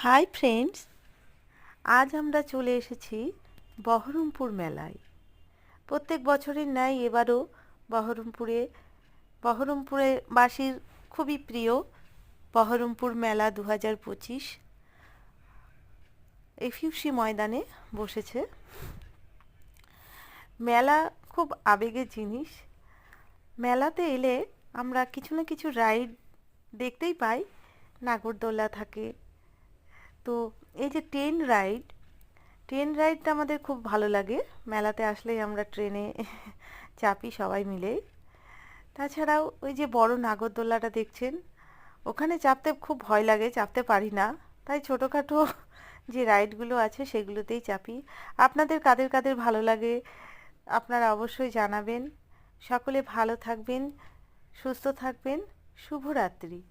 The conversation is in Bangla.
হাই ফ্রেন্ডস, আজ আমরা চলে এসেছি বহরমপুর মেলায়। প্রত্যেক বছরের ন্যায় এবারও বহরমপুরে বাসীর খুবই প্রিয় বহরমপুর মেলা 2025 এফইউসি ময়দানে বসেছে। মেলা খুব আবেগের জিনিস। মেলাতে এলে আমরা কিছু না কিছু রাইড দেখতেই পাই। নাগরদোলা থাকে, তো এই যে ট্রেন রাইডটা আমাদের খুব ভালো লাগে। মেলাতে আসলেই আমরা ট্রেনে চাপি সবাই মিলে। তাছাড়াও ওই যে বড় নাগরদোলাটা দেখছেন, ওখানে চাপতে খুব ভয় লাগে, চাপতে পারি না। তাই ছোটোখাটো যে রাইডগুলো আছে সেগুলোতেই চাপি। আপনাদের কাদের কাদের ভালো লাগে আপনারা অবশ্যই জানাবেন। সকলে ভালো থাকবেন, সুস্থ থাকবেন। শুভরাত্রি।